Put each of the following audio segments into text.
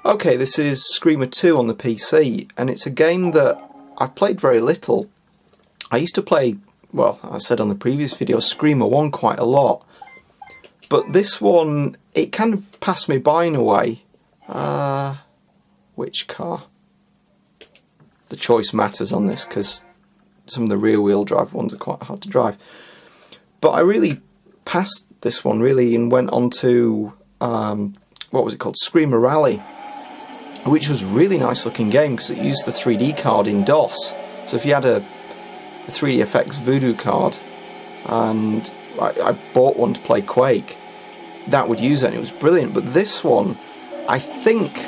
Okay, this is Screamer 2 on the PC, and it's a game that I've played very little. I used to play, well, I said on the previous video, Screamer 1 quite a lot. But this one, it kind of passed me by in a way. Which car? The choice matters on this, because some of the rear-wheel drive ones are quite hard to drive. But I really passed this one, really, and went on to, what was it called? Screamer Rally, which was a really nice looking game because it used the 3D card in DOS. So if you had a 3DFX Voodoo card, and I bought one to play Quake, that would use it, and it was brilliant. But this one, I think,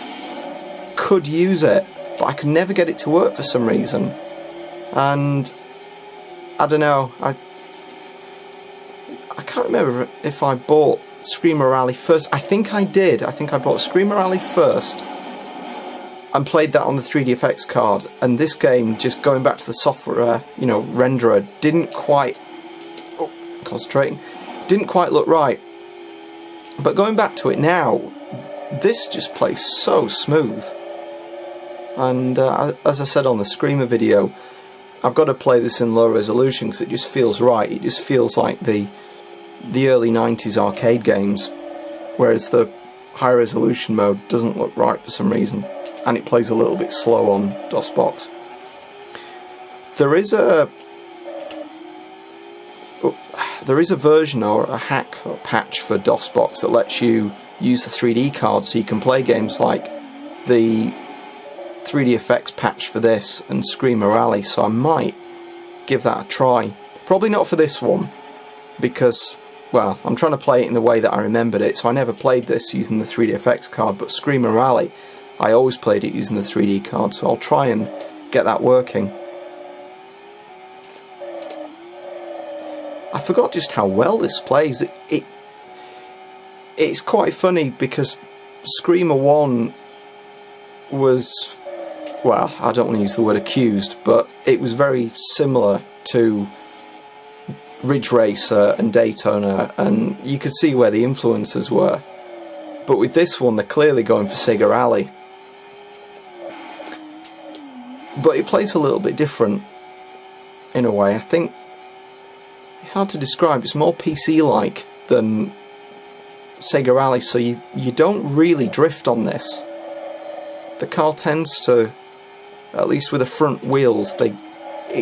could use it, but I could never get it to work for some reason. And I don't know, I can't remember if I bought Screamer Rally first. I think I did. I think I bought Screamer Rally first and played that on the 3DFX card, and this game, just going back to the software, renderer, didn't quite, didn't quite look right. But going back to it now, this just plays so smooth. And as I said on the Screamer video, I've got to play this in low resolution because it just feels right. It just feels like the early 90s arcade games, whereas the high resolution mode doesn't look right for some reason, and it plays a little bit slow on DOSBox. There is a version or a hack or patch for DOSBox that lets you use the 3D card, so you can play games like the 3DFX patch for this and Screamer Rally, so I might give that a try. Probably not for this one, because, well, I'm trying to play it in the way that I remembered it, so I never played this using the 3DFX card, but Screamer Rally, I always played it using the 3D card, so I'll try and get that working. I forgot just how well this plays. It's quite funny because Screamer 1 was, well, I don't want to use the word accused, but it was very similar to Ridge Racer and Daytona, and you could see where the influences were. But with this one, they're clearly going for Sega Rally. But it plays a little bit different in a way. I think it's hard to describe. It's more PC-like than Sega Rally, so you don't really drift on this. The car tends to, at least with the front wheels, it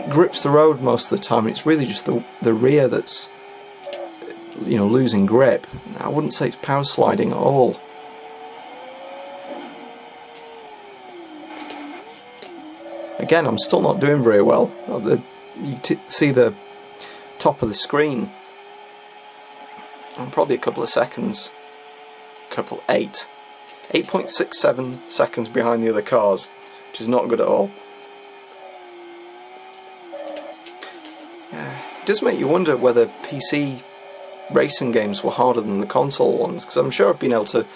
grips the road most of the time. It's really just the rear that's, losing grip. I wouldn't say it's power sliding at all. Again, I'm still not doing very well. You see the top of the screen. I'm probably a couple of seconds, 8.67 seconds behind the other cars, which is not good at all. It does make you wonder whether PC racing games were harder than the console ones, because I'm sure I've been able to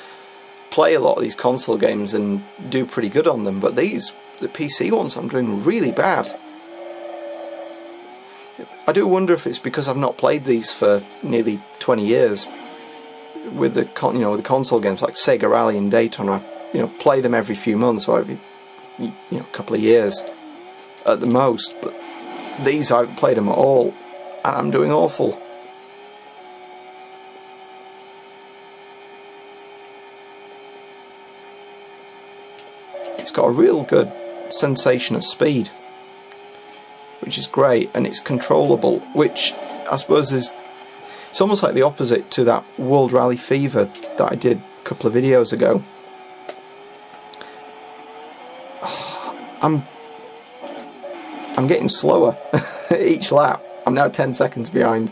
play a lot of these console games and do pretty good on them, but the PC ones, I'm doing really bad. I do wonder if it's because I've not played these for nearly 20 years. With the with the console games like Sega Rally and Daytona, play them every few months or every couple of years at the most. But these, I haven't played them at all, and I'm doing awful. It's got a real good sensation of speed, which is great, and it's controllable, which I suppose it's almost like the opposite to that World Rally Fever that I did a couple of videos ago. I'm getting slower each lap. I'm now 10 seconds behind.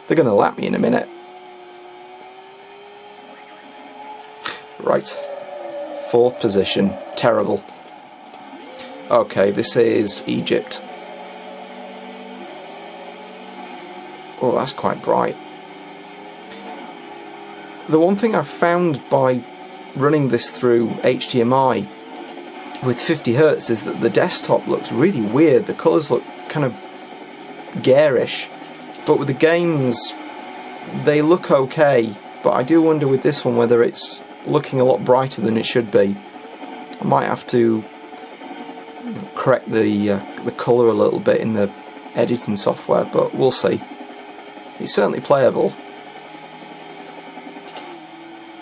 They're going to lap me in a minute. Right. 4th position. Terrible. Okay, this is Egypt. Oh, that's quite bright. The one thing I've found by running this through HDMI with 50 Hz is that the desktop looks really weird. The colours look kind of garish, but with the games they look okay. But I do wonder with this one whether it's looking a lot brighter than it should be. I might have to correct the colour a little bit in the editing software, but we'll see. It's certainly playable.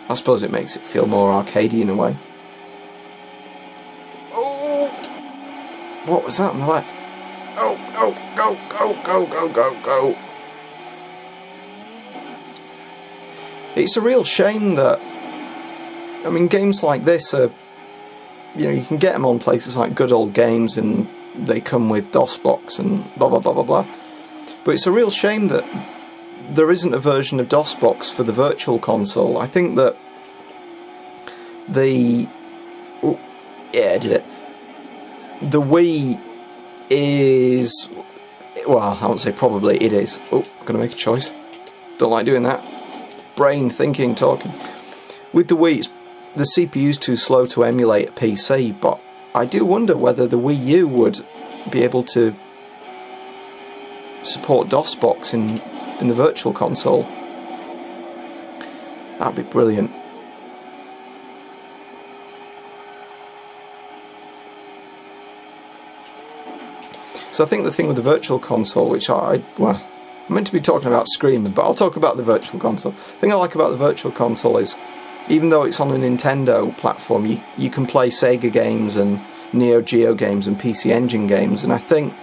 I suppose it makes it feel more arcadey in a way. Oh! What was that on the left? Oh, go. It's a real shame that, I mean, games like this are, you can get them on places like Good Old Games and they come with DOSBox and blah blah blah blah blah. But it's a real shame that there isn't a version of DOSBox for the Virtual Console. I think that the the Wii is, well, I won't say probably, it is. Oh, I'm gonna make a choice. Don't like doing that. Brain thinking, talking. With the Wii, the CPU's too slow to emulate a PC, but I do wonder whether the Wii U would be able to support DOSBox in the Virtual Console. That'd be brilliant. So I think the thing with the Virtual Console, which I'm meant to be talking about Screaming, but I'll talk about the Virtual Console. The thing I like about the Virtual Console is, even though it's on a Nintendo platform, you can play Sega games and Neo Geo games and PC Engine games, and I think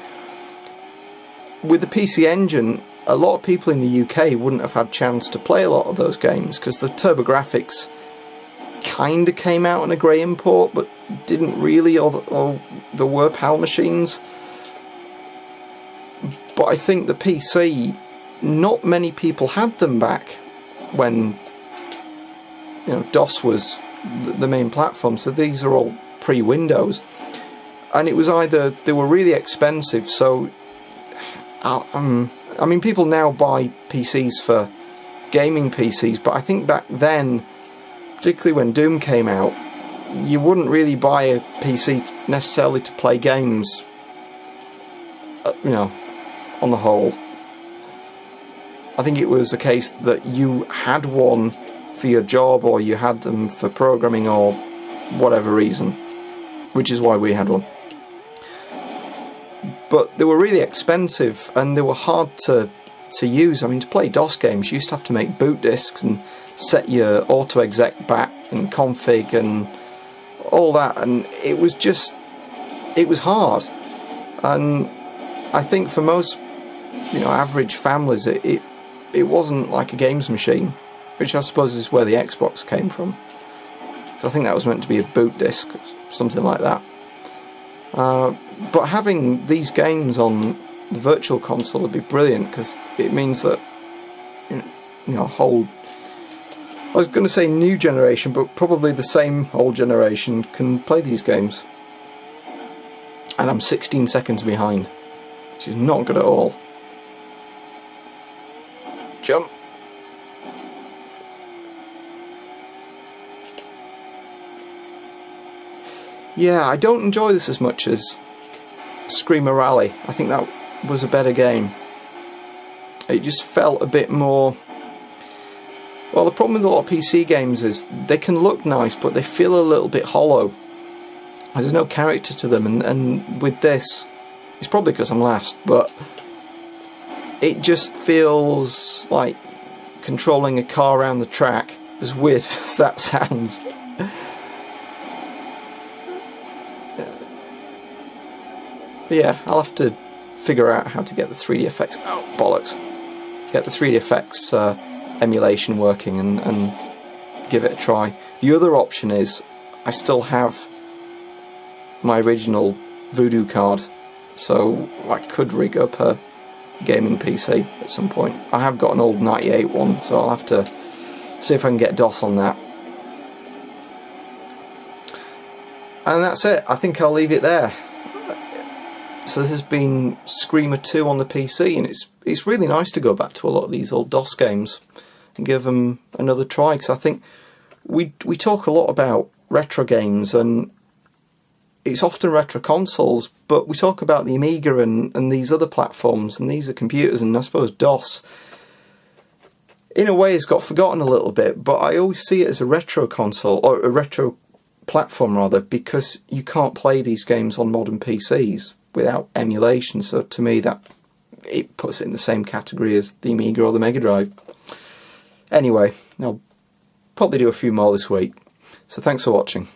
with the PC Engine, a lot of people in the UK wouldn't have had a chance to play a lot of those games because the TurboGrafx kind of came out in a grey import, but didn't really, or there were PAL machines. But I think the PC, not many people had them back when DOS was the main platform, so these are all pre-Windows. And it was either they were really expensive, so I mean, people now buy PCs for gaming PCs, but I think back then, particularly when Doom came out, you wouldn't really buy a PC necessarily to play games, on the whole. I think it was a case that you had one for your job, or you had them for programming or whatever reason, which is why we had one. But they were really expensive and they were hard to use. I mean, to play DOS games you used to have to make boot disks and set your auto-exec back and config and all that, and it was hard. And I think for most average families it wasn't like a games machine, which I suppose is where the Xbox came from. So I think that was meant to be a boot disk, something like that. But having these games on the Virtual Console would be brilliant, because it means that a whole, I was going to say new generation, but probably the same old generation can play these games. And I'm 16 seconds behind, which is not good at all. Jump. Yeah, I don't enjoy this as much as Screamer Rally. I think that was a better game. It just felt a bit more... Well, the problem with a lot of PC games is they can look nice, but they feel a little bit hollow. There's no character to them, and with this, it's probably because I'm last, but it just feels like controlling a car around the track, as weird as that sounds. But yeah, I'll have to figure out how to get the 3D effects, oh bollocks, get the 3D effects emulation working and give it a try. The other option is I still have my original Voodoo card, so I could rig up a gaming PC at some point. I have got an old 98 one, so I'll have to see if I can get DOS on that. And that's it. I think I'll leave it there. So this has been Screamer 2 on the PC, and it's really nice to go back to a lot of these old DOS games and give them another try, because I think we talk a lot about retro games, and it's often retro consoles, but we talk about the Amiga and these other platforms, and these are computers, and I suppose DOS in a way has got forgotten a little bit, but I always see it as a retro console, or a retro platform rather, because you can't play these games on modern PCs without emulation. So to me, that it puts it in the same category as the Amiga or the Mega Drive. Anyway, I'll probably do a few more this week. So thanks for watching.